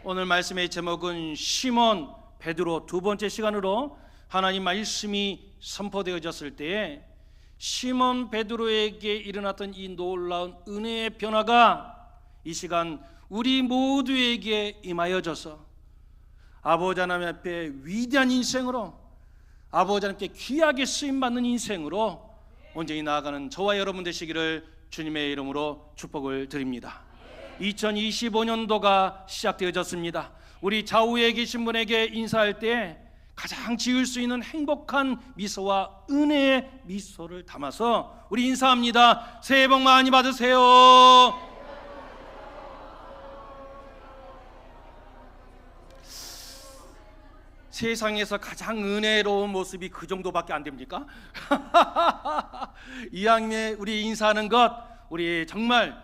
오늘 말씀의 제목은 시몬 베드로 두 번째 시간으로 하나님 말씀이 선포되어졌을 때에 시몬 베드로에게 일어났던 이 놀라운 은혜의 변화가 이 시간 우리 모두에게 임하여져서 아버지 하나님 앞에 위대한 인생으로, 아버지 하나님께 귀하게 쓰임받는 인생으로 온전히 나아가는 저와 여러분 되시기를 주님의 이름으로 축복을 드립니다. 2025년도가 시작되어졌습니다. 우리 좌우에 계신 분에게 인사할 때 가장 지을 수 있는 행복한 미소와 은혜의 미소를 담아서 우리 인사합니다. 새해 복 많이 받으세요. 세상에서 가장 은혜로운 모습이 그 정도밖에 안 됩니까? 이왕에 우리 인사하는 것, 우리 정말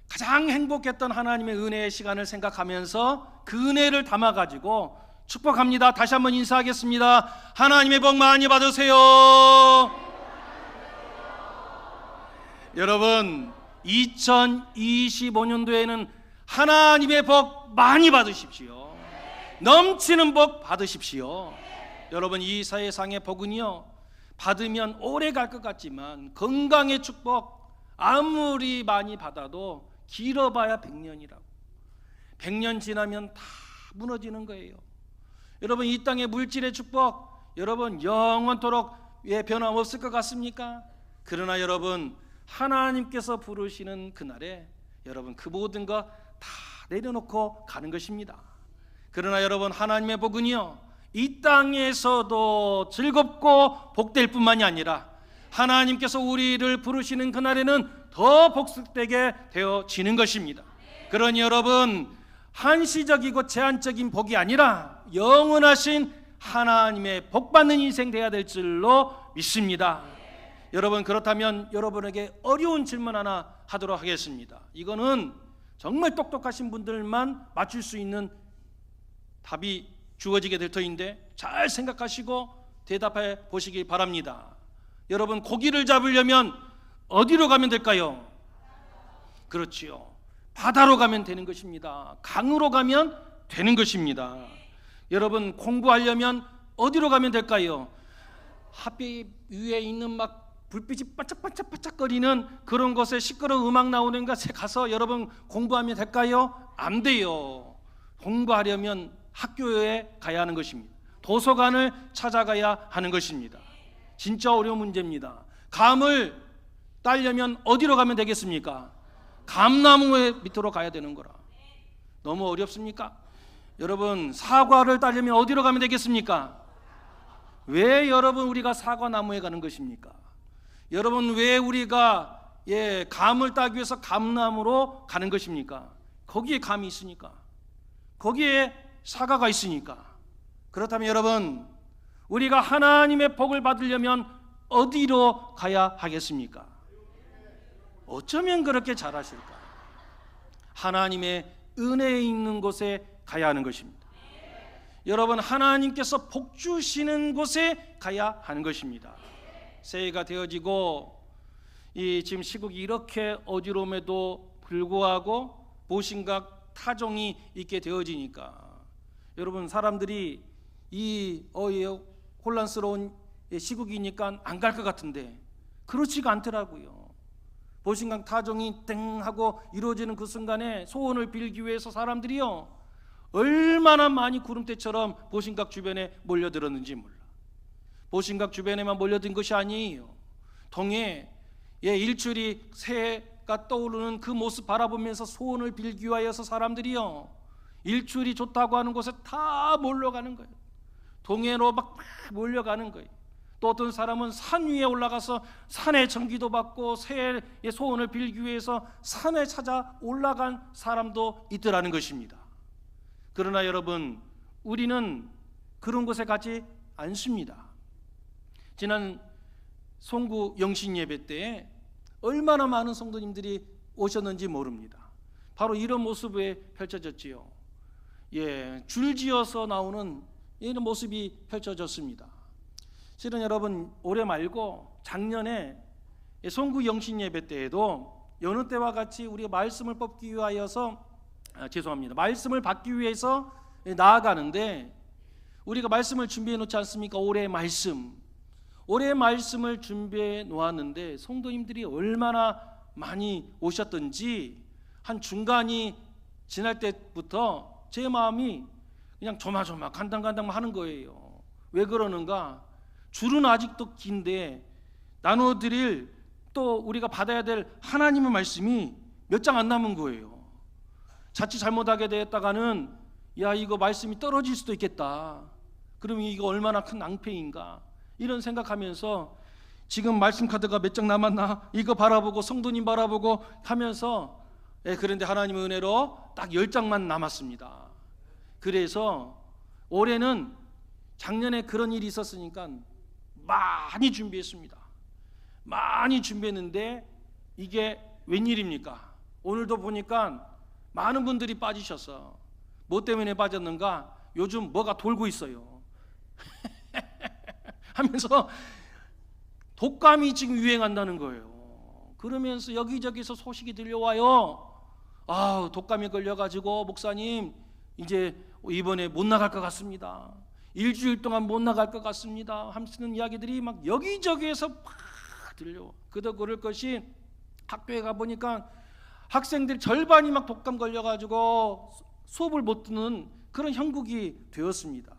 가장 행복했던 하나님의 은혜의 시간을 생각하면서 그 은혜를 담아가지고 축복합니다. 다시 한번 인사하겠습니다. 하나님의 복 많이 받으세요. 여러분, 2025년도에는 하나님의 복 많이 받으십시오. 넘치는 복 받으십시오. 여러분, 이 세상의 복은요, 받으면 오래 갈 것 같지만 건강의 축복 아무리 많이 받아도 길어봐야 100년이라고. 100년 지나면 다 무너지는 거예요. 여러분, 이 땅의 물질의 축복, 여러분 영원토록 변함없을 것 같습니까? 그러나 여러분, 하나님께서 부르시는 그날에 여러분 그 모든 거 다 내려놓고 가는 것입니다. 그러나 여러분, 하나님의 복은요, 이 땅에서도 즐겁고 복될 뿐만이 아니라 하나님께서 우리를 부르시는 그날에는 더 복되게 되어지는 것입니다. 그러니 여러분, 한시적이고 제한적인 복이 아니라 영원하신 하나님의 복받는 인생 되어야 될 줄로 믿습니다. 여러분, 그렇다면 여러분에게 어려운 질문 하나 하도록 하겠습니다. 이거는 정말 똑똑하신 분들만 맞출 수 있는 답이 주어지게 될 터인데 잘 생각하시고 대답해 보시기 바랍니다. 여러분, 고기를 잡으려면 어디로 가면 될까요? 그렇지요, 바다로 가면 되는 것입니다. 강으로 가면 되는 것입니다. 여러분, 공부하려면 어디로 가면 될까요? 핫빛 위에 있는 막 불빛이 반짝반짝반짝거리는 그런 곳에 시끄러운 음악 나오는 곳에 가서 여러분 공부하면 될까요? 안 돼요. 공부하려면 학교에 가야 하는 것입니다. 도서관을 찾아가야 하는 것입니다. 진짜 어려운 문제입니다. 감을 따려면 어디로 가면 되겠습니까? 감나무의 밑으로 가야 되는 거라. 너무 어렵습니까? 여러분, 사과를 따려면 어디로 가면 되겠습니까? 왜 여러분 우리가 사과나무에 가는 것입니까? 여러분, 왜 우리가 감을 따기 위해서 감나무로 가는 것입니까? 거기에 감이 있으니까, 거기에 사과가 있으니까. 그렇다면 여러분, 우리가 하나님의 복을 받으려면 어디로 가야 하겠습니까? 어쩌면 그렇게 잘하실까? 하나님의 은혜에 있는 곳에 가야 하는 것입니다. 여러분, 하나님께서 복 주시는 곳에 가야 하는 것입니다. 새해가 되어지고 지금 시국이 이렇게 어지러움에도 불구하고 보신각 타종이 있게 되어지니까 여러분, 사람들이 혼란스러운 시국이니까 안 갈 것 같은데 그렇지가 않더라고요. 보신각 타종이 땡 하고 이루어지는 그 순간에 소원을 빌기 위해서 사람들이요, 얼마나 많이 구름대처럼 보신각 주변에 몰려들었는지 몰라. 보신각 주변에만 몰려든 것이 아니에요. 동해 일출이 새해가 떠오르는 그 모습 바라보면서 소원을 빌기 위하여서 사람들이요, 일출이 좋다고 하는 곳에 다 몰려가는 거예요. 동해로 막 몰려가는 거예요. 또 어떤 사람은 산 위에 올라가서 산에 전기도 받고 새해의 소원을 빌기 위해서 산에 찾아 올라간 사람도 있더라는 것입니다. 그러나 여러분, 우리는 그런 곳에 가지 않습니다. 지난 송구 영신 예배 때에 얼마나 많은 성도님들이 오셨는지 모릅니다. 바로 이런 모습에 펼쳐졌지요. 줄지어서 나오는 이런 모습이 펼쳐졌습니다. 실은 여러분, 올해 말고 작년에 송구 영신 예배 때에도 여느 때와 같이 우리가 말씀을 뽑기 위하여서 죄송합니다. 말씀을 받기 위해서 나아가는데 우리가 말씀을 준비해 놓지 않습니까? 올해의 말씀을 준비해 놓았는데 성도님들이 얼마나 많이 오셨던지 한 중간이 지날 때부터 제 마음이 그냥 조마조마 간당간당 하는 거예요. 왜 그러는가? 줄은 아직도 긴데 나눠드릴 또 우리가 받아야 될 하나님의 말씀이 몇 장 안 남은 거예요. 자칫 잘못하게 되었다가는 야, 이거 말씀이 떨어질 수도 있겠다. 그러면 이거 얼마나 큰 낭패인가, 이런 생각하면서 지금 말씀 카드가 몇 장 남았나 이거 바라보고 성도님 바라보고 하면서 그런데 하나님의 은혜로 딱 10장만 남았습니다. 그래서 올해는 작년에 그런 일이 있었으니까 많이 준비했습니다. 많이 준비했는데 이게 웬일입니까? 오늘도 보니까 많은 분들이 빠지셔서 뭐 때문에 빠졌는가? 요즘 뭐가 돌고 있어요 하면서 독감이 지금 유행한다는 거예요. 그러면서 여기저기서 소식이 들려와요. 독감에 걸려가지고 목사님 이제 이번에 못 나갈 것 같습니다. 일주일 동안 못 나갈 것 같습니다 하는 이야기들이 막 여기저기에서 막 들려. 그도 그럴 것이 학교에 가보니까 학생들 절반이 막 독감 걸려가지고 수업을 못 듣는 그런 형국이 되었습니다.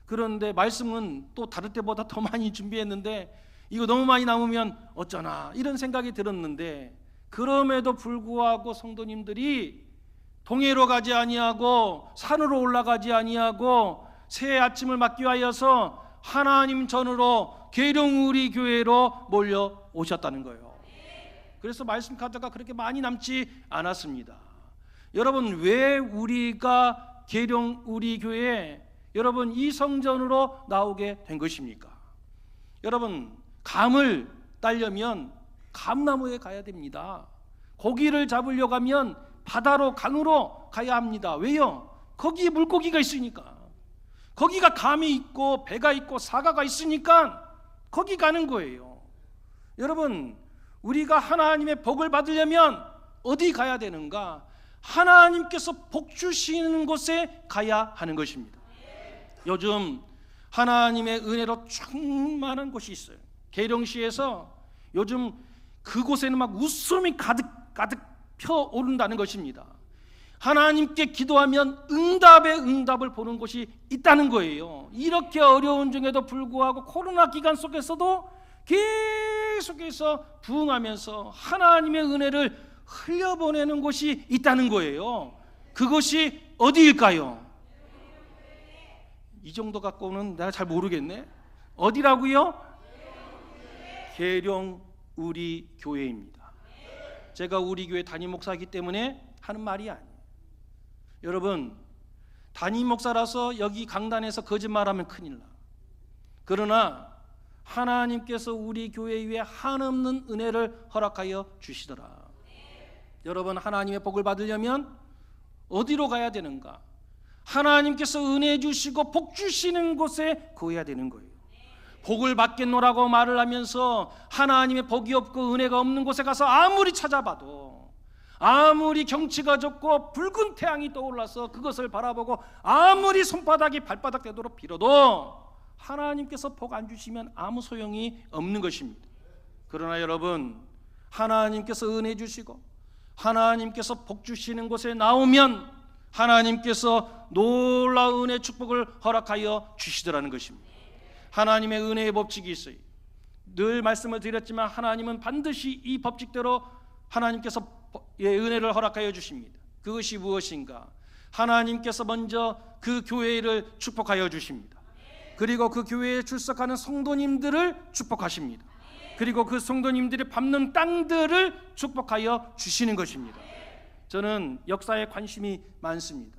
그런데 말씀은 또 다를 때보다 더 많이 준비했는데 이거 너무 많이 남으면 어쩌나 이런 생각이 들었는데, 그럼에도 불구하고 성도님들이 동해로 가지 아니하고 산으로 올라가지 아니하고 새 아침을 맞기 위하여서 하나님 전으로 계룡우리 교회로 몰려오셨다는 거예요. 그래서 말씀 카드가 그렇게 많이 남지 않았습니다. 여러분, 왜 우리가 계룡우리 교회에 여러분 이 성전으로 나오게 된 것입니까? 여러분, 감을 따려면 감나무에 가야 됩니다. 고기를 잡으려고 하면 바다로 강으로 가야 합니다. 왜요? 거기에 물고기가 있으니까. 거기가 감이 있고 배가 있고 사과가 있으니까 거기 가는 거예요. 여러분, 우리가 하나님의 복을 받으려면 어디 가야 되는가? 하나님께서 복 주시는 곳에 가야 하는 것입니다. 요즘 하나님의 은혜로 충만한 곳이 있어요. 계룡시에서 요즘 그곳에는 막 웃음이 가득 펴오른다는 것입니다. 하나님께 기도하면 응답의 응답을 보는 곳이 있다는 거예요. 이렇게 어려운 중에도 불구하고 코로나 기간 속에서도 계속해서 부응하면서 하나님의 은혜를 흘려보내는 곳이 있다는 거예요. 그것이 어디일까요? 이 정도 갖고는 내가 잘 모르겠네. 어디라고요? 계룡 우리 교회입니다. 제가 우리 교회 담임 목사이기 때문에 하는 말이 아니에요. 여러분, 담임 목사라서 여기 강단에서 거짓말하면 큰일 나. 그러나 하나님께서 우리 교회 위에 한없는 은혜를 허락하여 주시더라. 여러분, 하나님의 복을 받으려면 어디로 가야 되는가? 하나님께서 은혜 주시고 복 주시는 곳에 거해야 되는 거예요. 복을 받겠노라고 말을 하면서 하나님의 복이 없고 은혜가 없는 곳에 가서 아무리 찾아봐도, 아무리 경치가 좋고 붉은 태양이 떠올라서 그것을 바라보고 아무리 손바닥이 발바닥 되도록 빌어도 하나님께서 복 안 주시면 아무 소용이 없는 것입니다. 그러나 여러분, 하나님께서 은혜 주시고 하나님께서 복 주시는 곳에 나오면 하나님께서 놀라운 은혜 축복을 허락하여 주시더라는 것입니다. 하나님의 은혜의 법칙이 있어요. 늘 말씀을 드렸지만 하나님은 반드시 이 법칙대로 하나님께서 은혜를 허락하여 주십니다. 그것이 무엇인가? 하나님께서 먼저 그 교회를 축복하여 주십니다. 그리고 그 교회에 출석하는 성도님들을 축복하십니다. 그리고 그 성도님들이 밟는 땅들을 축복하여 주시는 것입니다. 저는 역사에 관심이 많습니다.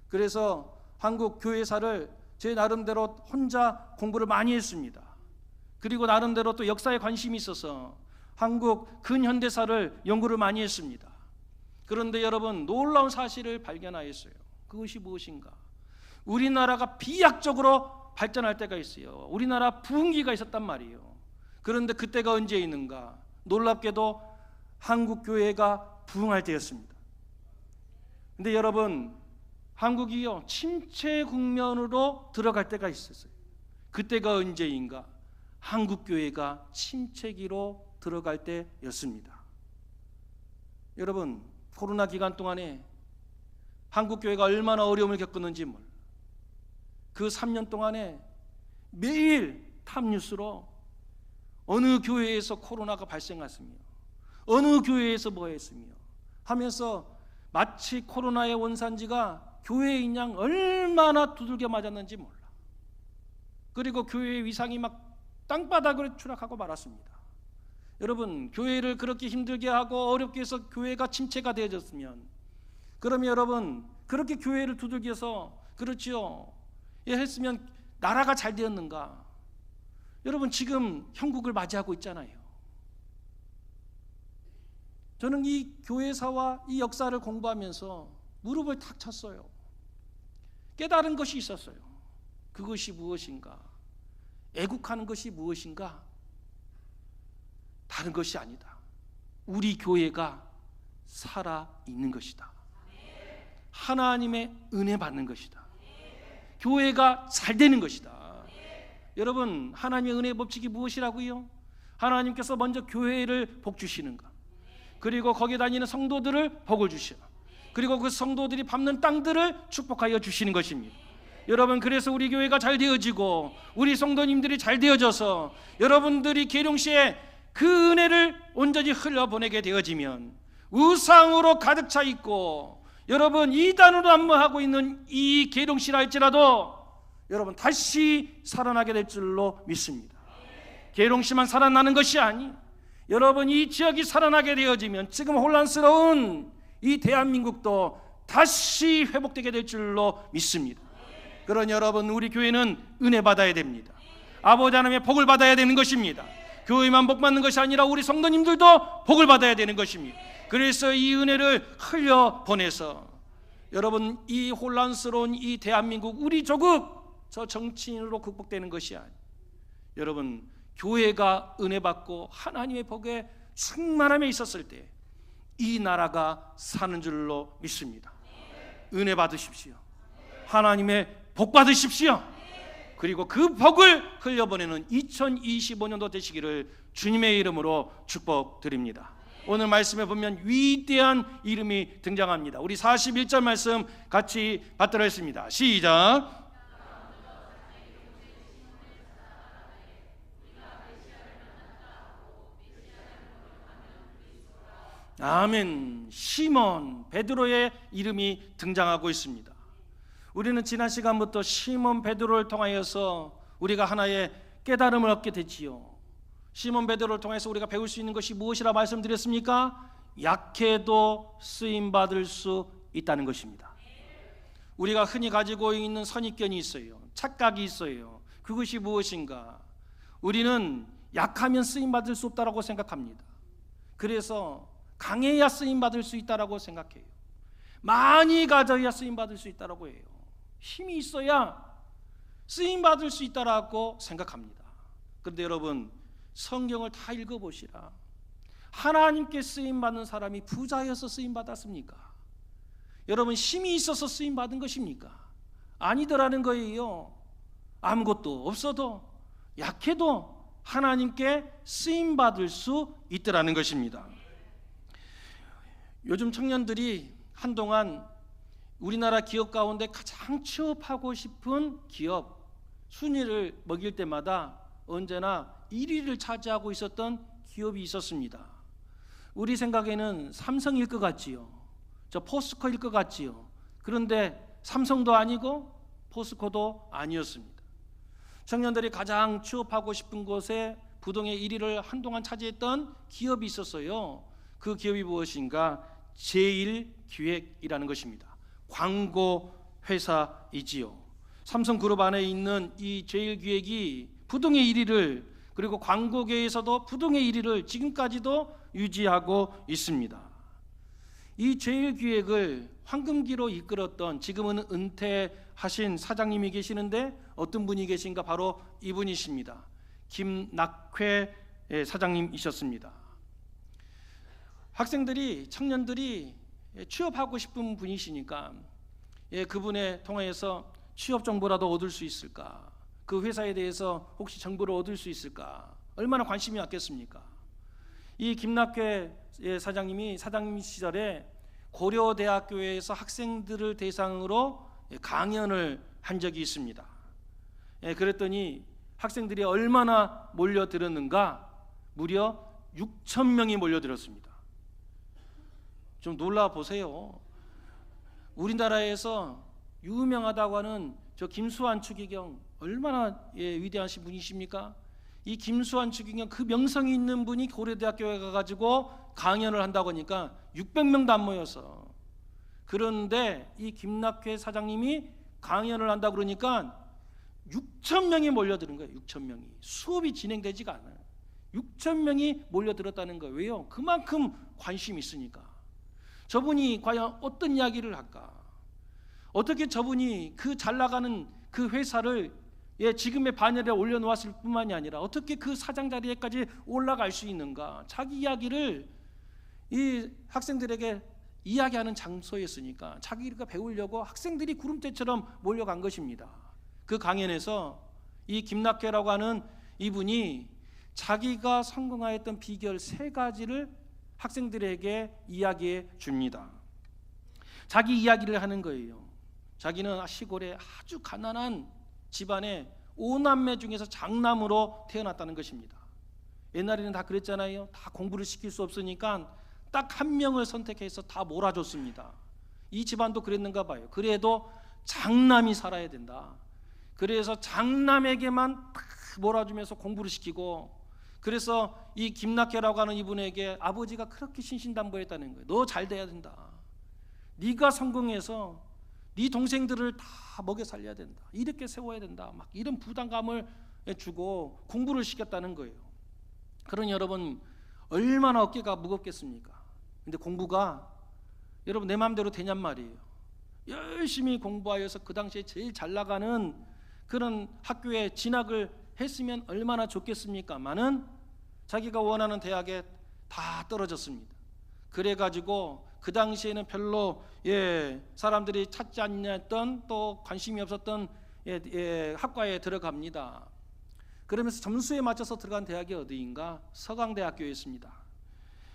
그래서 한국 교회사를 제 나름대로 혼자 공부를 많이 했습니다. 그리고 나름대로 또 역사에 관심이 있어서 한국 근현대사를 연구를 많이 했습니다. 그런데 여러분, 놀라운 사실을 발견하였어요. 그것이 무엇인가? 우리나라가 비약적으로 발전할 때가 있어요. 우리나라 부흥기가 있었단 말이에요. 그런데 그때가 언제 있는가? 놀랍게도 한국 교회가 부흥할 때였습니다. 근데 여러분, 한국이요 침체 국면으로 들어갈 때가 있었어요. 그때가 언제인가? 한국 교회가 침체기로 들어갈 때였습니다. 여러분, 코로나 기간 동안에 한국 교회가 얼마나 어려움을 겪었는지 몰라. 그 3년 동안에 매일 탑뉴스로 어느 교회에서 코로나가 발생했으며 어느 교회에서 뭐 했으며 하면서 마치 코로나의 원산지가 교회인 양 얼마나 두들겨 맞았는지 몰라. 그리고 교회의 위상이 막 땅바닥으로 추락하고 말았습니다. 여러분, 교회를 그렇게 힘들게 하고 어렵게 해서 교회가 침체가 되어졌으면, 그러면 여러분 그렇게 교회를 두들겨서 그렇지요 했으면 나라가 잘 되었는가? 여러분, 지금 형국을 맞이하고 있잖아요. 저는 이 교회사와 이 역사를 공부하면서 무릎을 탁 쳤어요. 깨달은 것이 있었어요. 그것이 무엇인가? 애국하는 것이 무엇인가? 다른 것이 아니다. 우리 교회가 살아있는 것이다. 하나님의 은혜 받는 것이다. 교회가 잘 되는 것이다. 여러분, 하나님의 은혜의 법칙이 무엇이라고요? 하나님께서 먼저 교회를 복 주시는가? 그리고 거기에 다니는 성도들을 복을 주시라. 그리고 그 성도들이 밟는 땅들을 축복하여 주시는 것입니다. 여러분, 그래서 우리 교회가 잘 되어지고 우리 성도님들이 잘 되어져서 여러분들이 계룡시에 그 은혜를 온전히 흘려보내게 되어지면 우상으로 가득 차 있고 여러분 이단으로 안무하고 있는 이 계룡시라 할지라도 여러분 다시 살아나게 될 줄로 믿습니다. 계룡시만 살아나는 것이 아니, 여러분 이 지역이 살아나게 되어지면 지금 혼란스러운 이 대한민국도 다시 회복되게 될 줄로 믿습니다. 그러니 여러분, 우리 교회는 은혜 받아야 됩니다. 아버지 하나님의 복을 받아야 되는 것입니다. 교회만 복 받는 것이 아니라 우리 성도님들도 복을 받아야 되는 것입니다. 그래서 이 은혜를 흘려보내서 여러분 이 혼란스러운 이 대한민국, 우리 조국 저 정치인으로 극복되는 것이 아니, 여러분 교회가 은혜 받고 하나님의 복에 충만함에 있었을 때 이 나라가 사는 줄로 믿습니다. 은혜 받으십시오. 하나님의 복 받으십시오. 그리고 그 복을 흘려보내는 2025년도 되시기를 주님의 이름으로 축복드립니다. 오늘 말씀에 보면 위대한 이름이 등장합니다. 우리 41절 말씀 같이 받도록 하겠습니다. 시작. 아멘. 시몬 베드로의 이름이 등장하고 있습니다. 우리는 지난 시간부터 시몬 베드로를 통하여서 우리가 하나의 깨달음을 얻게 됐지요. 시몬 베드로를 통해서 우리가 배울 수 있는 것이 무엇이라 말씀드렸습니까? 약해도 쓰임받을 수 있다는 것입니다. 우리가 흔히 가지고 있는 선입견이 있어요. 착각이 있어요. 그것이 무엇인가? 우리는 약하면 쓰임받을 수 없다고 생각합니다. 그래서 강해야 쓰임받을 수 있다고 생각해요. 많이 가져야 쓰임받을 수 있다고 해요. 힘이 있어야 쓰임받을 수 있다고 생각합니다. 그런데 여러분, 성경을 다 읽어보시라. 하나님께 쓰임받는 사람이 부자여서 쓰임받았습니까? 여러분, 힘이 있어서 쓰임받은 것입니까? 아니더라는 거예요. 아무것도 없어도 약해도 하나님께 쓰임받을 수 있더라는 것입니다. 요즘 청년들이 한동안 우리나라 기업 가운데 가장 취업하고 싶은 기업 순위를 먹일 때마다 언제나 1위를 차지하고 있었던 기업이 있었습니다. 우리 생각에는 삼성일 것 같지요. 저 포스코일 것 같지요. 그런데 삼성도 아니고 포스코도 아니었습니다. 청년들이 가장 취업하고 싶은 곳에 부동의 1위를 한동안 차지했던 기업이 있었어요. 그 기업이 무엇인가? 제일기획이라는 것입니다. 광고 회사이지요. 삼성그룹 안에 있는 이 제일기획이 부동의 1위를, 그리고 광고계에서도 부동의 1위를 지금까지도 유지하고 있습니다. 이 제일기획을 황금기로 이끌었던, 지금은 은퇴하신 사장님이 계시는데 어떤 분이 계신가? 바로 이분이십니다. 김낙회 사장님이셨습니다. 학생들이, 청년들이 취업하고 싶은 분이시니까 그분의 통화에서 취업 정보라도 얻을 수 있을까? 그 회사에 대해서 혹시 정보를 얻을 수 있을까? 얼마나 관심이 왔겠습니까? 이 김낙회 사장님이 사장님 시절에 고려대학교에서 학생들을 대상으로 강연을 한 적이 있습니다. 그랬더니 학생들이 얼마나 몰려들었는가? 무려 6,000명이 몰려들었습니다. 좀 놀라 보세요. 우리나라에서 유명하다고 하는 저 김수환 추기경 얼마나 위대하신 분이십니까? 이 김수환 추기경 그 명성이 있는 분이 고려대학교에 가가지고 강연을 한다고 하니까 600명도 안 모여서, 그런데 이 김낙회 사장님이 강연을 한다 그러니까 6,000명이 몰려드는 거예요. 6,000명이. 수업이 진행되지가 않아요. 6,000명이 몰려들었다는 거예요. 왜요? 그만큼 관심이 있으니까. 저분이 과연 어떤 이야기를 할까? 어떻게 저분이 그 잘 나가는 그 회사를 지금의 반열에 올려놓았을 뿐만이 아니라 어떻게 그 사장 자리에까지 올라갈 수 있는가? 자기 이야기를 이 학생들에게 이야기하는 장소였으니까 자기가 배우려고 학생들이 구름대처럼 몰려간 것입니다. 그 강연에서 이 김낙회라고 하는 이분이 자기가 성공하였던 비결 3가지를 학생들에게 이야기해 줍니다. 자기 이야기를 하는 거예요. 자기는 시골에 아주 가난한 집안의 5남매 중에서 장남으로 태어났다는 것입니다. 옛날에는 다 그랬잖아요. 다 공부를 시킬 수 없으니까 딱 한 명을 선택해서 다 몰아줬습니다. 이 집안도 그랬는가 봐요. 그래도 장남이 살아야 된다. 그래서 장남에게만 딱 몰아주면서 공부를 시키고, 그래서 이 김낙회라고 하는 이분에게 아버지가 그렇게 신신당부했다는 거예요. 너 잘 돼야 된다. 네가 성공해서 네 동생들을 다 먹여 살려야 된다. 이렇게 세워야 된다. 막 이런 부담감을 주고 공부를 시켰다는 거예요. 그러니 여러분 얼마나 어깨가 무겁겠습니까? 근데 공부가 여러분 내 마음대로 되냔 말이에요. 열심히 공부하여서 그 당시에 제일 잘 나가는 그런 학교에 진학을 했으면 얼마나 좋겠습니까마는 자기가 원하는 대학에 다 떨어졌습니다. 그래가지고 그 당시에는 별로 사람들이 찾지 않았던 또 관심이 없었던 학과에 들어갑니다. 그러면서 점수에 맞춰서 들어간 대학이 어디인가? 서강대학교였습니다.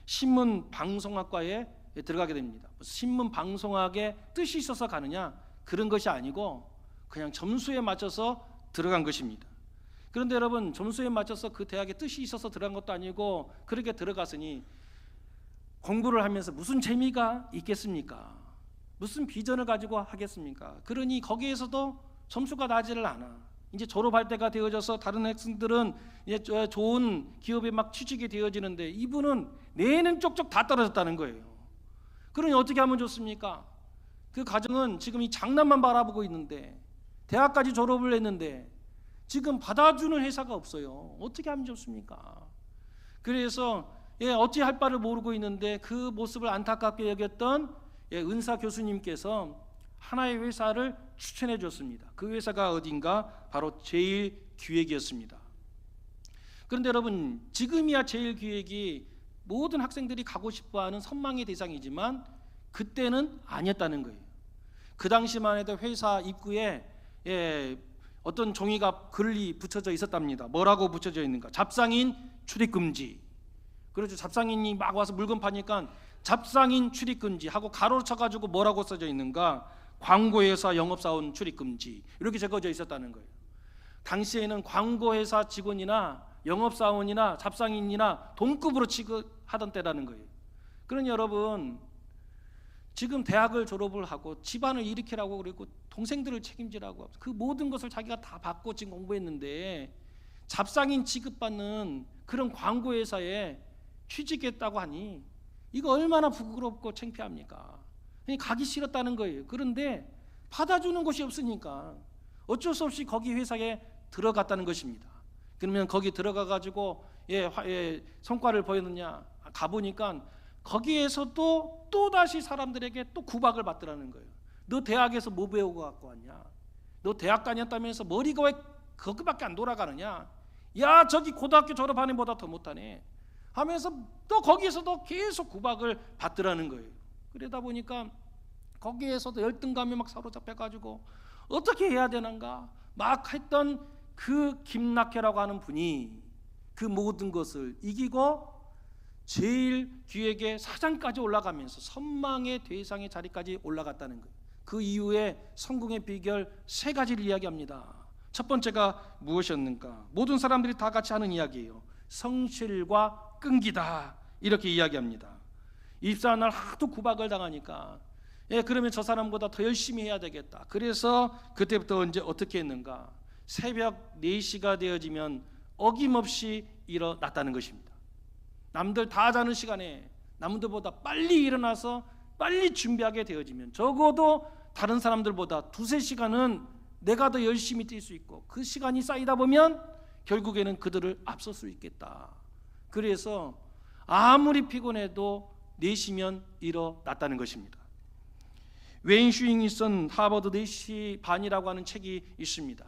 신문방송학과에 들어가게 됩니다. 신문방송학에 뜻이 있어서 가느냐? 그런 것이 아니고 그냥 점수에 맞춰서 들어간 것입니다. 그런데 여러분 점수에 맞춰서 그 대학에 뜻이 있어서 들어간 것도 아니고 그렇게 들어갔으니 공부를 하면서 무슨 재미가 있겠습니까? 무슨 비전을 가지고 하겠습니까? 그러니 거기에서도 점수가 나지를 않아. 이제 졸업할 때가 되어져서 다른 학생들은 이제 좋은 기업에 막 취직이 되어지는데 이분은 내는 쪽쪽 다 떨어졌다는 거예요. 그러니 어떻게 하면 좋습니까? 그 가정은 지금 이 장남만 바라보고 있는데 대학까지 졸업을 했는데 지금 받아주는 회사가 없어요. 어떻게 하면 좋습니까? 그래서 어찌할 바를 모르고 있는데 그 모습을 안타깝게 여겼던 은사 교수님께서 하나의 회사를 추천해 줬습니다. 그 회사가 어딘가? 바로 제일기획이었습니다. 그런데 여러분 지금이야 제일기획이 모든 학생들이 가고 싶어하는 선망의 대상이지만 그때는 아니었다는 거예요. 그 당시만 해도 회사 입구에 어떤 종이가 글이 붙여져 있었답니다. 뭐라고 붙여져 있는가? 잡상인 출입금지. 그렇죠. 잡상인이 막 와서 물건 파니까 잡상인 출입금지 하고 가로로 쳐가지고 뭐라고 써져 있는가? 광고회사 영업사원 출입금지. 이렇게 적어져 있었다는 거예요. 당시에는 광고회사 직원이나 영업사원이나 잡상인이나 동급으로 취급하던 때라는 거예요. 그러니 여러분 지금 대학을 졸업을 하고 집안을 일으키라고 그랬고 동생들을 책임지라고 그 모든 것을 자기가 다 받고 지금 공부했는데 잡상인 취급받는 그런 광고회사에 취직했다고 하니 이거 얼마나 부끄럽고 창피합니까? 가기 싫었다는 거예요. 그런데 받아주는 곳이 없으니까 어쩔 수 없이 거기 회사에 들어갔다는 것입니다. 그러면 거기 들어가가지고 성과를 보였느냐? 가보니까 거기에서도 또다시 사람들에게 또 구박을 받더라는 거예요. 너 대학에서 뭐 배우고 갖고 왔냐? 너 대학 다녔다면서 머리가 왜 거기밖에 안 돌아가느냐? 야 저기 고등학교 졸업하는 보다 더 못하네 하면서 또 거기에서도 계속 구박을 받더라는 거예요. 그러다 보니까 거기에서도 열등감에 막 사로잡혀가지고 어떻게 해야 되는가 막 했던 그 김낙혜라고 하는 분이 그 모든 것을 이기고 제일 기획의 사장까지 올라가면서 선망의 대상의 자리까지 올라갔다는 거예요. 그 이후에 성공의 비결 3가지를 이야기합니다. 첫 번째가 무엇이었는가? 모든 사람들이 다 같이 하는 이야기예요. 성실과 끈기다, 이렇게 이야기합니다. 입사한 날 하도 구박을 당하니까 그러면 저 사람보다 더 열심히 해야 되겠다. 그래서 그때부터 언제 어떻게 했는가? 새벽 4시가 되어지면 어김없이 일어났다는 것입니다. 남들 다 자는 시간에 남들보다 빨리 일어나서 빨리 준비하게 되어지면 적어도 다른 사람들보다 2-3시간은 내가 더 열심히 뛸 수 있고 그 시간이 쌓이다 보면 결국에는 그들을 앞설 수 있겠다. 그래서 아무리 피곤해도 4시면 일어났다는 것입니다. 웨인 슈잉이 쓴 하버드 4시 반이라고 하는 책이 있습니다.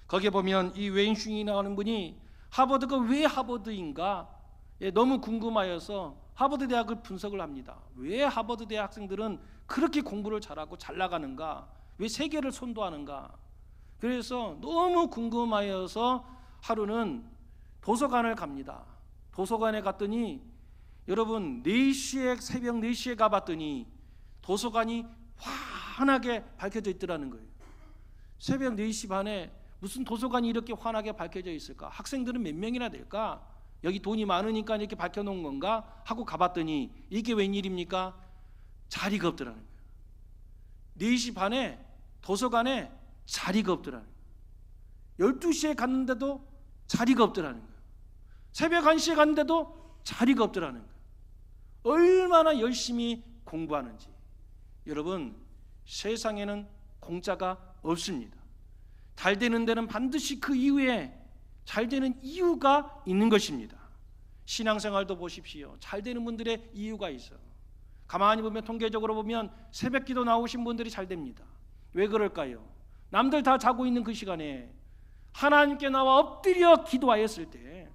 거기에 보면 이 웨인 슈잉이라고 하는 분이 하버드가 왜 하버드인가 너무 궁금하여서 하버드 대학을 분석을 합니다. 왜 하버드 대학 학생들은 그렇게 공부를 잘하고 잘 나가는가? 왜 세계를 선도하는가? 그래서 너무 궁금하여서 하루는 도서관을 갑니다. 도서관에 갔더니 여러분 새벽 4시에 가봤더니 도서관이 환하게 밝혀져 있더라는 거예요. 새벽 4시 반에 무슨 도서관이 이렇게 환하게 밝혀져 있을까? 학생들은 몇 명이나 될까? 여기 돈이 많으니까 이렇게 밝혀놓은 건가? 하고 가봤더니 이게 웬일입니까? 자리가 없더라는 거예요. 4시 반에 도서관에 자리가 없더라는 거예요. 12시에 갔는데도 자리가 없더라는 거예요. 새벽 1시에 갔는데도 자리가 없더라는 거예요. 얼마나 열심히 공부하는지. 여러분, 세상에는 공짜가 없습니다. 잘 되는 데는 반드시 그 이후에 잘 되는 이유가 있는 것입니다. 신앙생활도 보십시오. 잘 되는 분들의 이유가 있어요. 가만히 보면 통계적으로 보면 새벽기도 나오신 분들이 잘 됩니다. 왜 그럴까요? 남들 다 자고 있는 그 시간에 하나님께 나와 엎드려 기도하였을 때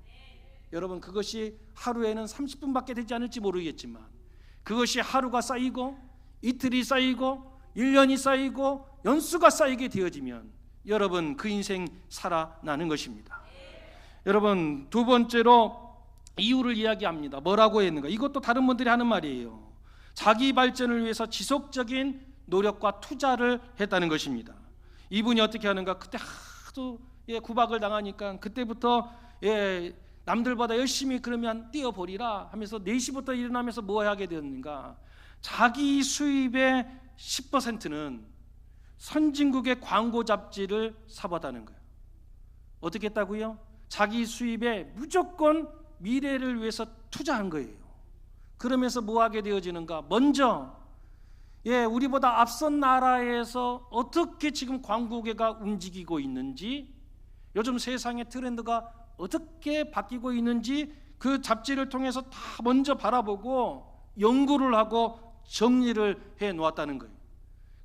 여러분 그것이 하루에는 30분밖에 되지 않을지 모르겠지만 그것이 하루가 쌓이고 이틀이 쌓이고 1년이 쌓이고 연수가 쌓이게 되어지면 여러분 그 인생 살아나는 것입니다. 여러분 두 번째로 이유를 이야기합니다. 뭐라고 했는가? 이것도 다른 분들이 하는 말이에요. 자기 발전을 위해서 지속적인 노력과 투자를 했다는 것입니다. 이분이 어떻게 하는가? 그때 하도 구박을 당하니까 그때부터 남들보다 열심히 그러면 뛰어버리라 하면서 4시부터 일어나면서 뭐 하게 되었는가? 자기 수입의 10%는 선진국의 광고 잡지를 사봤다는 거예요. 어떻게 했다고요? 자기 수입에 무조건 미래를 위해서 투자한 거예요. 그러면서 뭐 하게 되어지는가? 먼저 우리보다 앞선 나라에서 어떻게 지금 광고계가 움직이고 있는지, 요즘 세상의 트렌드가 어떻게 바뀌고 있는지 그 잡지를 통해서 다 먼저 바라보고 연구를 하고 정리를 해 놓았다는 거예요.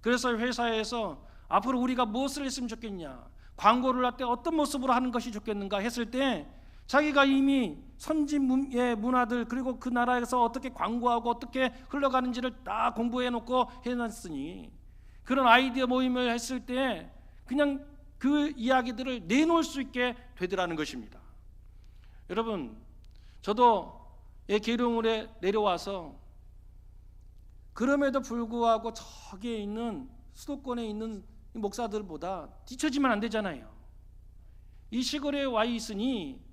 그래서 회사에서 앞으로 우리가 무엇을 했으면 좋겠냐, 광고를 할 때 어떤 모습으로 하는 것이 좋겠는가 했을 때 자기가 이미 선진 문화들 그리고 그 나라에서 어떻게 광고하고 어떻게 흘러가는지를 다 공부해 놓고 해놨으니 그런 아이디어 모임을 했을 때 그냥 그 이야기들을 내놓을 수 있게 되더라는 것입니다. 여러분, 저도 계룡을에 내려와서 그럼에도 불구하고 저기에 있는 수도권에 있는 목사들보다 뒤처지면 안 되잖아요. 이 시골에 와 있으니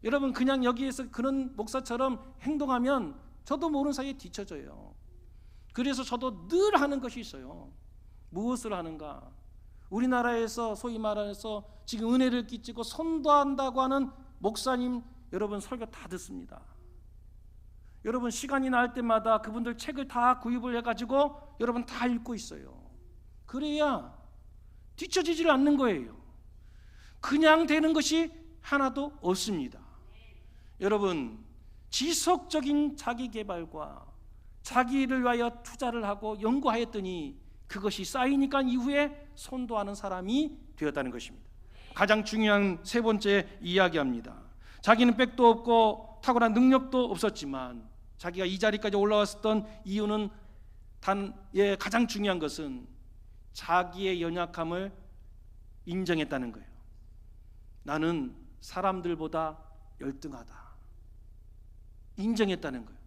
여러분 그냥 여기에서 그런 목사처럼 행동하면 저도 모르는 사이에 뒤처져요. 그래서 저도 늘 하는 것이 있어요. 무엇을 하는가? 우리나라에서 소위 말해서 지금 은혜를 끼치고 선도한다고 하는 목사님 여러분 설교 다 듣습니다. 여러분 시간이 날 때마다 그분들 책을 다 구입을 해가지고 여러분 다 읽고 있어요. 그래야 뒤처지질 않는 거예요. 그냥 되는 것이 하나도 없습니다. 여러분 지속적인 자기개발과 자기를 위하여 투자를 하고 연구하였더니 그것이 쌓이니까 이후에 선도하는 사람이 되었다는 것입니다. 가장 중요한 세 번째 이야기합니다. 자기는 백도 없고 탁월한 능력도 없었지만 자기가 이 자리까지 올라왔었던 이유는 가장 중요한 것은 자기의 연약함을 인정했다는 거예요. 나는 사람들보다 열등하다. 인정했다는 거예요.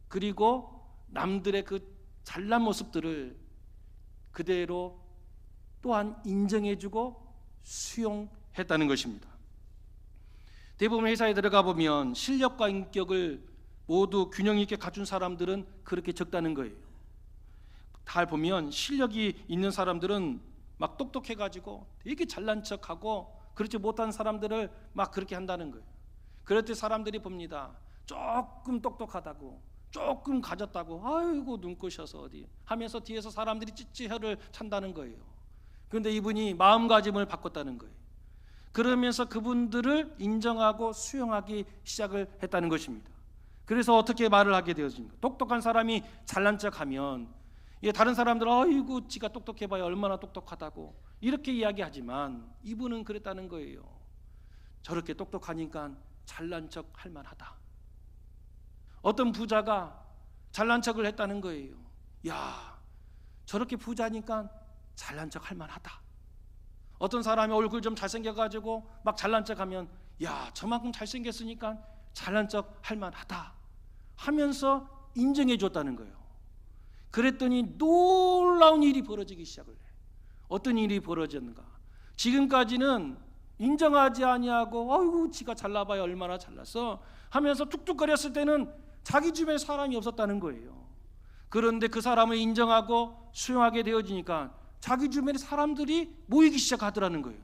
그리고 남들의 그 잘난 모습들을 그대로 또한 인정해주고 수용했다는 것입니다. 대부분 회사에 들어가 보면 실력과 인격을 모두 균형 있게 갖춘 사람들은 그렇게 적다는 거예요. 잘 보면 실력이 있는 사람들은 막 똑똑해가지고 되게 잘난 척하고 그렇지 못한 사람들을 막 그렇게 한다는 거예요. 그럴 때 사람들이 봅니다. 조금 똑똑하다고, 조금 가졌다고, 아이고 눈꽃이어서 어디 하면서 뒤에서 사람들이 찌찌혀를 찬다는 거예요. 그런데 이분이 마음가짐을 바꿨다는 거예요. 그러면서 그분들을 인정하고 수용하기 시작을 했다는 것입니다. 그래서 어떻게 말을 하게 되었습니까? 똑똑한 사람이 잘난 척하면 다른 사람들은 아이고 지가 똑똑해봐야 얼마나 똑똑하다고 이렇게 이야기하지만 이분은 그랬다는 거예요. 저렇게 똑똑하니까 잘난 척 할 만하다. 어떤 부자가 잘난 척을 했다는 거예요. 야, 저렇게 부자니까 잘난 척 할 만하다. 어떤 사람이 얼굴 좀 잘생겨가지고 막 잘난 척하면 야, 저만큼 잘생겼으니까 잘난 척 할 만하다 하면서 인정해 줬다는 거예요. 그랬더니 놀라운 일이 벌어지기 시작을 해요. 어떤 일이 벌어졌는가? 지금까지는 인정하지 아니하고 아이고 지가 잘나봐야 얼마나 잘났어 하면서 툭툭거렸을 때는 자기 주변에 사람이 없었다는 거예요. 그런데 그 사람을 인정하고 수용하게 되어지니까 자기 주변에 사람들이 모이기 시작하더라는 거예요.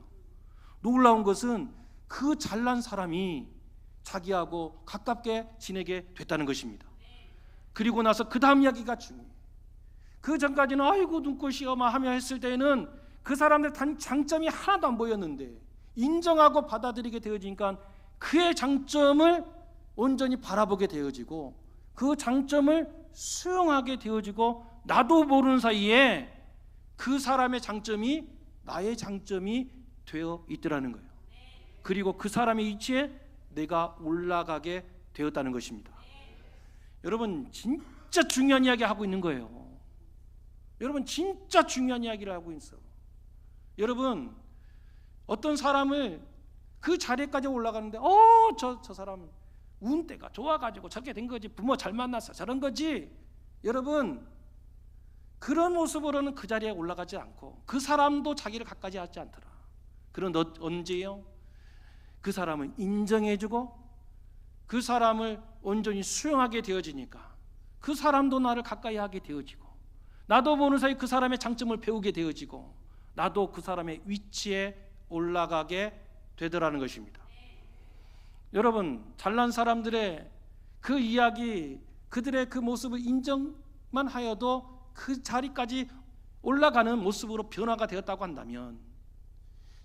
놀라운 것은 그 잘난 사람이 자기하고 가깝게 지내게 됐다는 것입니다. 그리고 나서 그 다음 이야기가 중요해요. 그 전까지는 아이고 눈꽃이여 하며 했을 때는 그 사람들 장점이 하나도 안 보였는데 인정하고 받아들이게 되어지니까 그의 장점을 온전히 바라보게 되어지고 그 장점을 수용하게 되어지고 나도 모르는 사이에 그 사람의 장점이 나의 장점이 되어 있더라는 거예요. 그리고 그 사람의 위치에 내가 올라가게 되었다는 것입니다. 여러분 진짜 중요한 이야기 하고 있는 거예요. 여러분 진짜 중요한 이야기를 하고 있어. 여러분 어떤 사람을 그 자리까지 올라가는데 저 사람 운때가 좋아가지고 저렇게 된 거지, 부모 잘 만나서 저런 거지. 여러분 그런 모습으로는 그 자리에 올라가지 않고 그 사람도 자기를 가까이 하지 않더라. 그런 언제요? 그 사람을 인정해주고 그 사람을 온전히 수용하게 되어지니까 그 사람도 나를 가까이 하게 되어지고 나도 보는 사이 그 사람의 장점을 배우게 되어지고 나도 그 사람의 위치에 올라가게 되더라는 것입니다. 여러분 잘난 사람들의 그 이야기, 그들의 그 모습을 인정만 하여도 그 자리까지 올라가는 모습으로 변화가 되었다고 한다면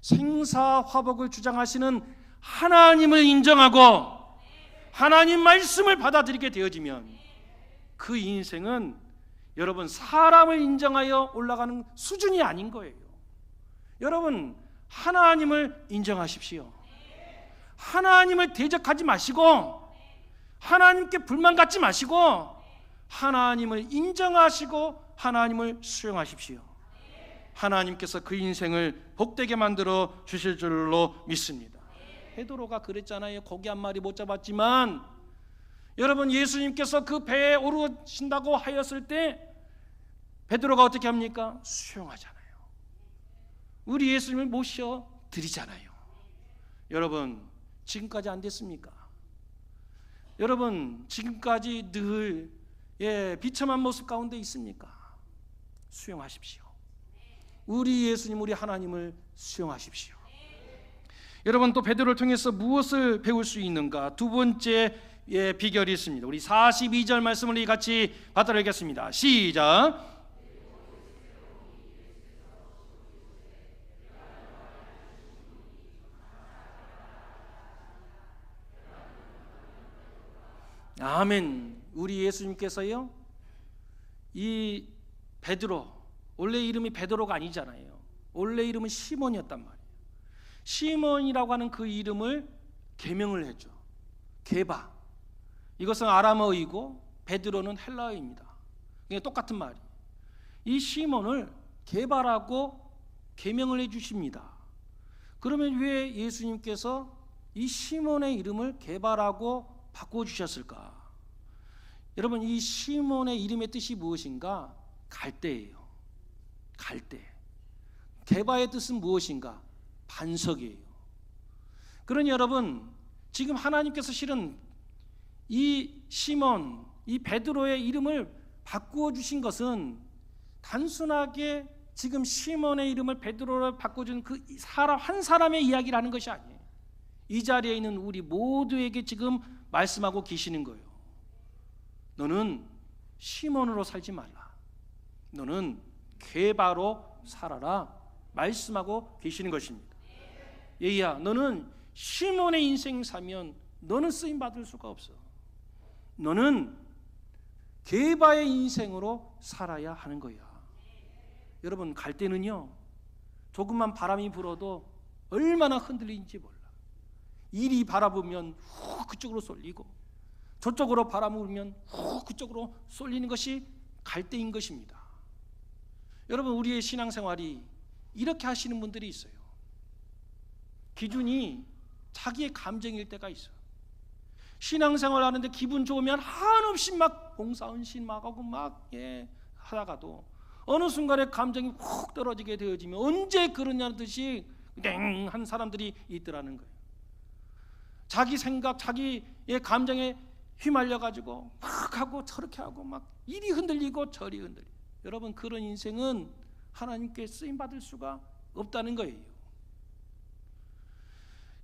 생사화복을 주장하시는 하나님을 인정하고 하나님 말씀을 받아들이게 되어지면 그 인생은 여러분 사람을 인정하여 올라가는 수준이 아닌 거예요. 여러분 하나님을 인정하십시오. 하나님을 대적하지 마시고 하나님께 불만 갖지 마시고 하나님을 인정하시고 하나님을 수용하십시오. 하나님께서 그 인생을 복되게 만들어 주실 줄로 믿습니다. 베드로가 그랬잖아요. 고기 한 마리 못 잡았지만 여러분 예수님께서 그 배에 오르신다고 하였을 때 베드로가 어떻게 합니까? 수용하잖아요. 우리 예수님을 모셔 드리잖아요. 여러분 지금까지 안 됐습니까? 여러분 지금까지 늘 비참한 모습 가운데 있습니까? 수용하십시오. 우리 예수님, 우리 하나님을 수용하십시오. 여러분 또 베드로를 통해서 무엇을 배울 수 있는가? 두 번째 비결이 있습니다. 우리 42절 말씀을 같이 받아들이겠습니다. 시작. 아멘. 우리 예수님께서요 이 베드로, 원래 이름이 베드로가 아니잖아요. 원래 이름은 시몬이었단 말이에요. 시몬이라고 하는 그 이름을 계명을 했죠. 게바. 이것은 아람어이고 베드로는 헬라어입니다. 그게 똑같은 말이. 이 시몬을 개발하고 계명을 해주십니다. 그러면 왜 예수님께서 이 시몬의 이름을 개발하고 바꿔주셨을까? 여러분, 이 시몬의 이름의 뜻이 무엇인가? 갈대예요. 갈대. 개바의 뜻은 무엇인가? 반석이에요. 그러니 여러분, 지금 하나님께서 실은 이 시몬, 이 베드로의 이름을 바꾸어 주신 것은 단순하게 지금 시몬의 이름을 베드로로 바꿔준 그 사람 한 사람의 이야기를 하는 것이 아니에요. 이 자리에 있는 우리 모두에게 지금 말씀하고 계시는 거예요. 너는 시몬으로 살지 말라. 너는 게바로 살아라. 말씀하고 계시는 것입니다. 얘야, 너는 시몬의 인생 사면 너는 쓰임 받을 수가 없어. 너는 게바의 인생으로 살아야 하는 거야. 여러분, 갈 때는요, 조금만 바람이 불어도 얼마나 흔들리는지 몰라. 이리 바라보면 훅 그쪽으로 쏠리고, 저쪽으로 바람 불면 훅 그쪽으로 쏠리는 것이 갈대인 것입니다. 여러분, 우리의 신앙생활이 이렇게 하시는 분들이 있어요. 기준이 자기의 감정일 때가 있어요. 신앙생활 하는데 기분 좋으면 한없이 막 봉사헌신 막 하고 막 하다가도 어느 순간에 감정이 훅 떨어지게 되어지면 언제 그러냐는 듯이 땡한 사람들이 있더라는 거예요. 자기 생각, 자기의 감정에 휘말려 가지고 막 하고 저렇게 하고 막 이리 흔들리고 저리 흔들리고. 여러분, 그런 인생은 하나님께 쓰임 받을 수가 없다는 거예요.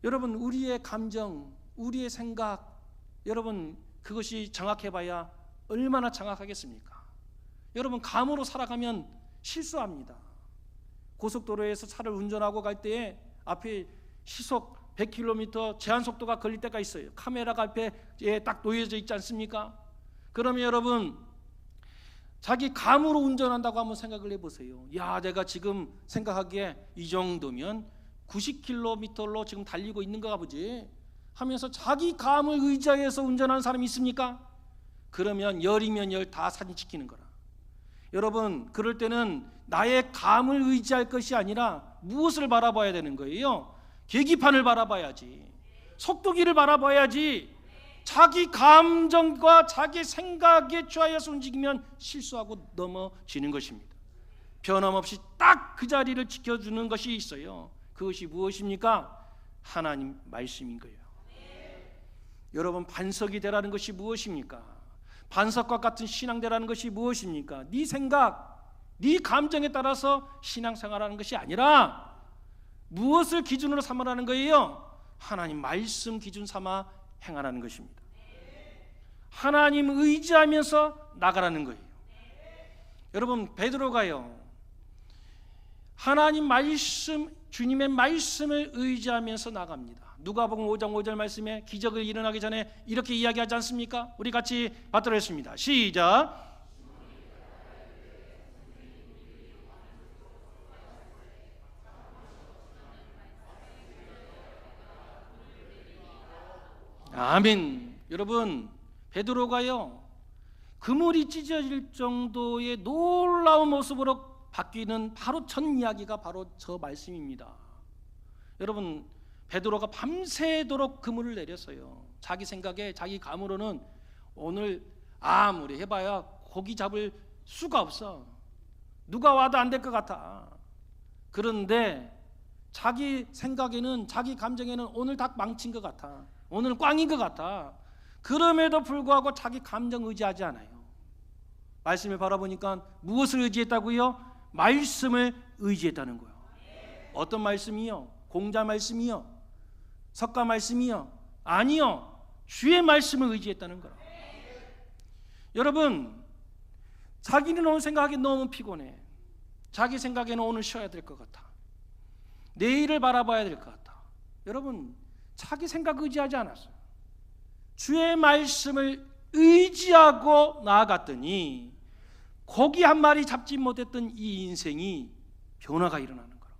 여러분, 우리의 감정, 우리의 생각, 여러분, 그것이 정확해봐야 얼마나 정확하겠습니까? 여러분, 감으로 살아가면 실수합니다. 고속도로에서 차를 운전하고 갈 때에 앞에 시속 100km 제한 속도가 걸릴 때가 있어요. 카메라가 앞에 딱 놓여져 있지 않습니까? 그러면 여러분, 자기 감으로 운전한다고 한번 생각을 해보세요. 야, 내가 지금 생각하기에 이 정도면 90km로 지금 달리고 있는가 보지 하면서 자기 감을 의지해서 운전하는 사람이 있습니까? 그러면 열이면 열 다 사진 찍히는 거라. 여러분, 그럴 때는 나의 감을 의지할 것이 아니라 무엇을 바라봐야 되는 거예요? 계기판을 바라봐야지. 속도기를 바라봐야지. 자기 감정과 자기 생각에 취하여서 움직이면 실수하고 넘어지는 것입니다. 변함없이 딱 그 자리를 지켜주는 것이 있어요. 그것이 무엇입니까? 하나님 말씀인 거예요. 여러분, 반석이 되라는 것이 무엇입니까? 반석과 같은 신앙 되라는 것이 무엇입니까? 네 생각, 네 감정에 따라서 신앙생활하는 것이 아니라 무엇을 기준으로 삼으라는 거예요? 하나님 말씀 기준 삼아 행하라는 것입니다. 하나님 의지하면서 나가라는 거예요. 여러분, 베드로가요, 하나님 말씀, 주님의 말씀을 의지하면서 나갑니다. 누가복음 5장 5절 말씀에 기적을 일어나기 전에 이렇게 이야기하지 않습니까? 우리 같이 받도록 했습니다. 시작. 아멘. 여러분, 베드로가요, 그물이 찢어질 정도의 놀라운 모습으로 바뀌는 바로 첫 이야기가 바로 저 말씀입니다. 여러분, 베드로가 밤새도록 그물을 내렸어요. 자기 생각에, 자기 감으로는 오늘 아무리 해봐야 고기 잡을 수가 없어. 누가 와도 안 될 것 같아. 그런데 자기 생각에는, 자기 감정에는 오늘 다 망친 것 같아. 오늘 꽝인 것 같아. 그럼에도 불구하고 자기 감정 의지하지 않아요. 말씀을 바라보니까 무엇을 의지했다고요? 말씀을 의지했다는 거예요. 어떤 말씀이요? 공자 말씀이요? 석가 말씀이요? 아니요. 주의 말씀을 의지했다는 거예요. 여러분, 자기는 오늘 생각하기 너무 피곤해. 자기 생각에는 오늘 쉬어야 될 것 같아. 내일을 바라봐야 될 것 같아. 여러분, 자기 생각 의지하지 않았어요. 주의 말씀을 의지하고 나아갔더니 고기 한 마리 잡지 못했던 이 인생이 변화가 일어나는 거예요.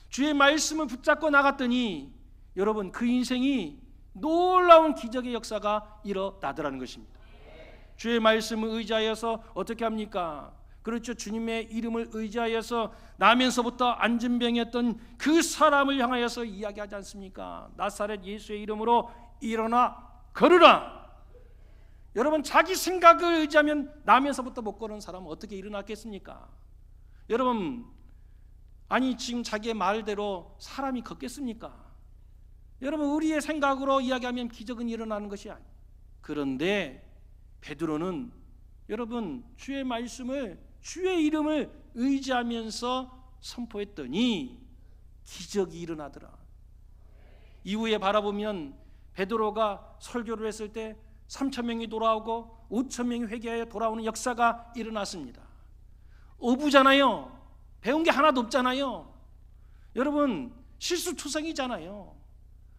주의 말씀을 붙잡고 나갔더니 여러분, 그 인생이 놀라운 기적의 역사가 일어나더라는 것입니다. 주의 말씀을 의지하여서 어떻게 합니까? 그렇죠. 주님의 이름을 의지하여서 나면서부터 안진병이었던 그 사람을 향하여서 이야기하지 않습니까? 나사렛 예수의 이름으로 일어나 걸으라. 여러분, 자기 생각을 의지하면 나면서부터 못 걸은 사람은 어떻게 일어났겠습니까? 여러분, 아니 지금 자기의 말대로 사람이 걷겠습니까? 여러분, 우리의 생각으로 이야기하면 기적은 일어나는 것이 아니에요. 그런데 베드로는 여러분 주의 말씀을, 주의 이름을 의지하면서 선포했더니 기적이 일어나더라. 이후에 바라보면 베드로가 설교를 했을 때 3,000명이 돌아오고 5,000명이 회개하여 돌아오는 역사가 일어났습니다. 어부잖아요. 배운 게 하나도 없잖아요. 여러분, 실수투성이잖아요.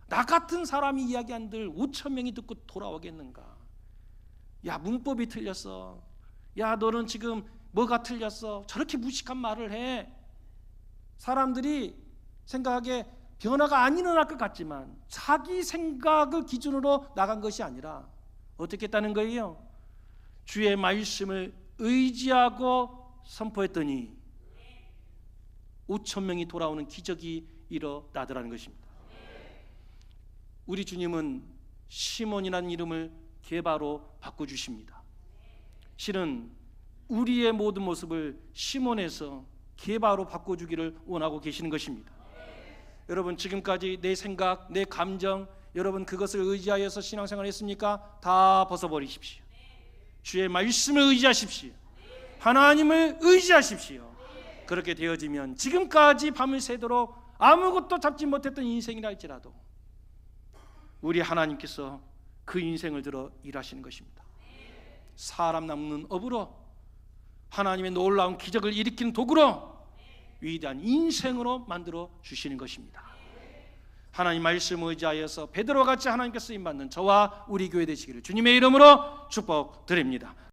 나 같은 사람이 이야기한들 5,000명이 듣고 돌아오겠는가? 야, 문법이 틀렸어. 야, 너는 지금 뭐가 틀렸어? 저렇게 무식한 말을 해. 사람들이 생각하기에 변화가 안 일어날 것 같지만 자기 생각을 기준으로 나간 것이 아니라 어떻게 했다는 거예요? 주의 말씀을 의지하고 선포했더니 5,000명이 돌아오는 기적이 일어나더라는 것입니다. 우리 주님은 시몬이라는 이름을 게바로 바꿔주십니다. 실은 우리의 모든 모습을 시몬에서 게바로 바꿔주기를 원하고 계시는 것입니다. 여러분, 지금까지 내 생각, 내 감정, 여러분 그것을 의지하여서 신앙생활을 했습니까? 다 벗어버리십시오. 주의 말씀을 의지하십시오. 하나님을 의지하십시오. 그렇게 되어지면 지금까지 밤을 새도록 아무것도 잡지 못했던 인생이라 할지라도 우리 하나님께서 그 인생을 들어 일하시는 것입니다. 사람 남는 업으로, 하나님의 놀라운 기적을 일으키는 도구로, 위대한 인생으로 만들어 주시는 것입니다. 하나님 말씀을 의지하여서 베드로같이 하나님께 쓰임받는 저와 우리 교회 되시기를 주님의 이름으로 축복드립니다.